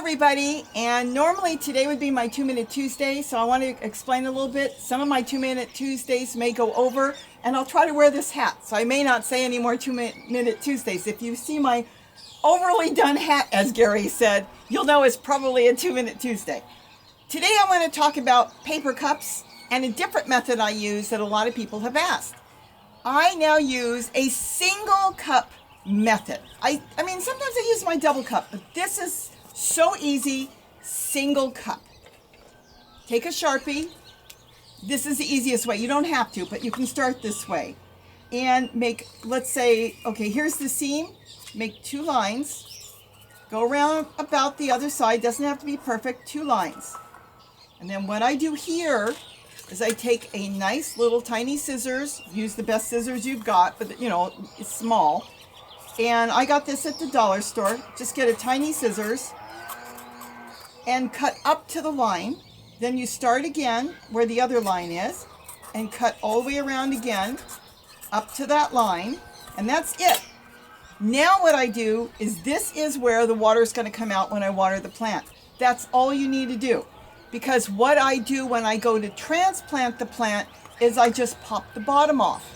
everybody, and normally today would be my 2-Minute Tuesday, so I want to explain a little bit. Some of my 2-Minute Tuesdays may go over, and I'll try to wear this hat, so I may not say any more 2-Minute Tuesdays. If you see my overly done hat, as Gary said, you'll know it's probably a 2-Minute Tuesday. Today I want to talk about paper cups and a different method I use that a lot of people have asked. I now use a single cup method. I mean, sometimes I use my double cup, but this is so easy, single cup. Take a Sharpie. This is the easiest way. You don't have to, but you can start this way. And make, let's say, okay, here's the seam. Make 2 lines. Go around about the other side. Doesn't have to be perfect. 2 lines. And then what I do here is I take a nice little tiny scissors. Use the best scissors you've got, but you know, it's small. And I got this at the dollar store. Just get a tiny scissors and cut up to the line. Then you start again where the other line is and cut all the way around again up to that line. And that's it. Now what I do is this is where the water is going to come out when I water the plant. That's all you need to do. Because what I do when I go to transplant the plant is I just pop the bottom off.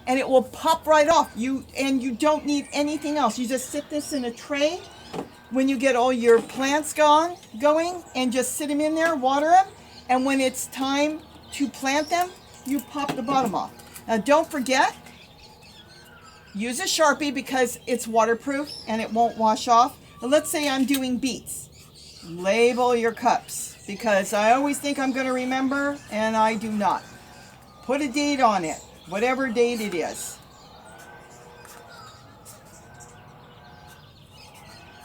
And it will pop right off. You don't need anything else. You just sit this in a tray when you get all your plants going, and just sit them in there, water them. And when it's time to plant them, you pop the bottom off. Now don't forget, use a Sharpie because it's waterproof and it won't wash off. And let's say I'm doing beets. Label your cups because I always think I'm going to remember and I do not. Put a date on it. Whatever date it is.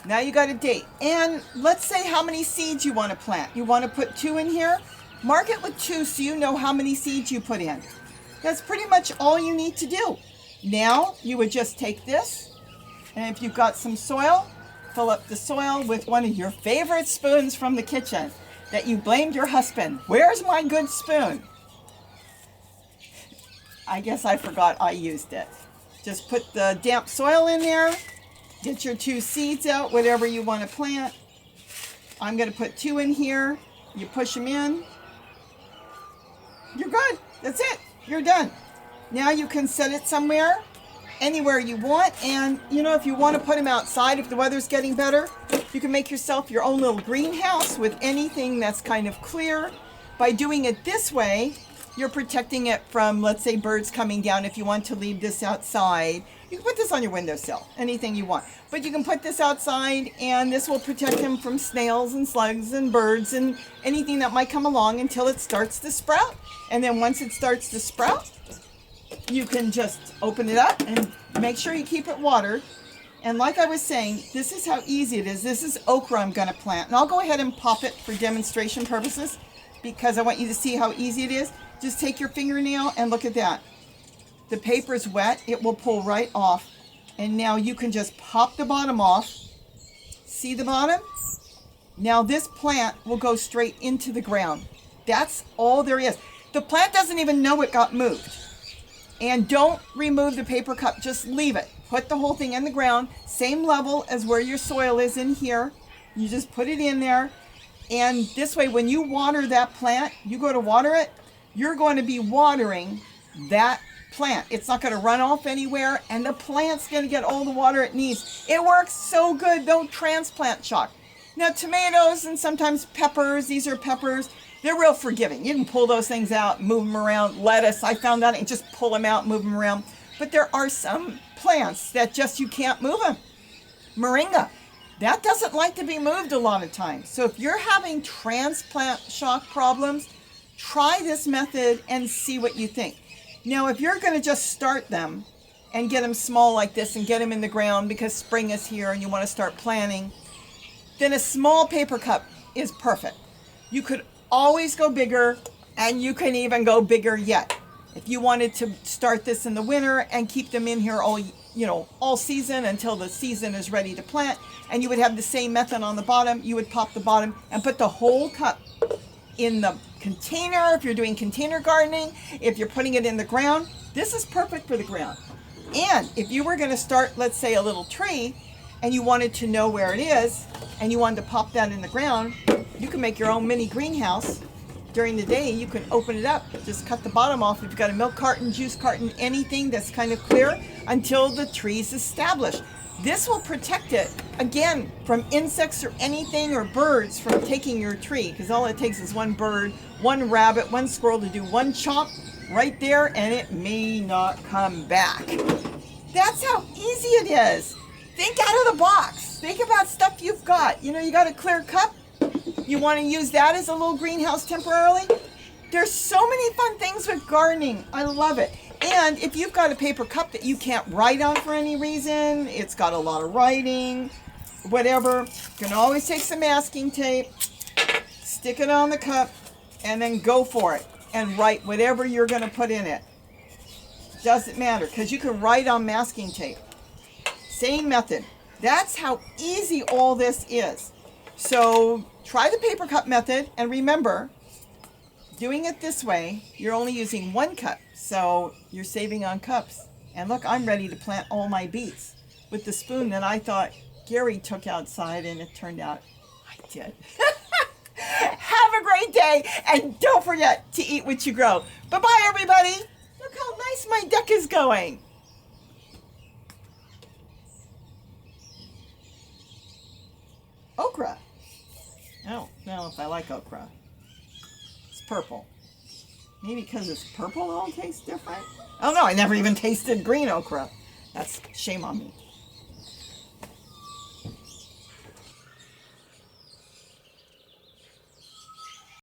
Now you got a date. And let's say how many seeds you want to plant. You want to put 2 in here? Mark it with 2 so you know how many seeds you put in. That's pretty much all you need to do. Now you would just take this, and if you've got some soil, fill up the soil with one of your favorite spoons from the kitchen that you blamed your husband. Where's my good spoon? I guess I forgot I used it. Just put the damp soil in there. Get your 2 seeds out, whatever you want to plant. I'm going to put 2 in here. You push them in. You're good. That's it. You're done. Now you can set it somewhere, anywhere you want. And, you know, if you want to put them outside, if the weather's getting better, you can make yourself your own little greenhouse with anything that's kind of clear. By doing it this way, you're protecting it from, let's say, birds coming down. If you want to leave this outside, you can put this on your windowsill, anything you want. But you can put this outside, and this will protect them from snails and slugs and birds and anything that might come along until it starts to sprout. And then once it starts to sprout, you can just open it up and make sure you keep it watered. And like I was saying, this is how easy it is. This is okra I'm going to plant. And I'll go ahead and pop it for demonstration purposes because I want you to see how easy it is. Just take your fingernail and look at that. The paper's wet. It will pull right off. And now you can just pop the bottom off. See the bottom? Now this plant will go straight into the ground. That's all there is. The plant doesn't even know it got moved. And don't remove the paper cup. Just leave it. Put the whole thing in the ground. Same level as where your soil is in here. You just put it in there. And this way, when you water that plant, you go to water it, you're going to be watering that plant. It's not going to run off anywhere, and the plant's going to get all the water it needs. It works so good. Don't transplant shock. Now, tomatoes and sometimes peppers, these are peppers, they're real forgiving. You can pull those things out, move them around. Lettuce, I found that, and just pull them out, move them around. But there are some plants that just you can't move them. Moringa, that doesn't like to be moved a lot of times. So if you're having transplant shock problems, try this method and see what you think. Now, if you're going to just start them and get them small like this and get them in the ground because spring is here and you want to start planting, then a small paper cup is perfect. You could always go bigger, and you can even go bigger yet. If you wanted to start this in the winter and keep them in here all season until the season is ready to plant, and you would have the same method on the bottom, you would pop the bottom and put the whole cup in the container. If you're doing container gardening, if you're putting it in the ground, this is perfect for the ground. And if you were going to start, let's say, a little tree, and you wanted to know where it is, and you wanted to pop that in the ground, you can make your own mini greenhouse. During the day, you can open it up, just cut the bottom off if you've got a milk carton, juice carton, anything that's kind of clear until the tree's established. This will protect it, again, from insects or anything or birds from taking your tree, because all it takes is one bird, one rabbit, one squirrel to do one chomp right there, and it may not come back. That's how easy it is. Think out of the box. Think about stuff you've got. You know, you got a clear cup. You want to use that as a little greenhouse temporarily? There's so many fun things with gardening. I love it. And if you've got a paper cup that you can't write on for any reason, it's got a lot of writing, whatever, you can always take some masking tape, stick it on the cup, and then go for it and write whatever you're going to put in it. Doesn't matter, because you can write on masking tape. Same method. That's how easy all this is. So try the paper cup method, and remember, doing it this way, you're only using one cup, so you're saving on cups. And look, I'm ready to plant all my beets with the spoon that I thought Gary took outside, and it turned out I did. Have a great day, and don't forget to eat what you grow. Bye-bye, everybody. Look how nice my deck is going. Okra. I don't know if I like okra. It's purple. Maybe because it's purple it'll taste different? I don't know. I never even tasted green okra. That's shame on me.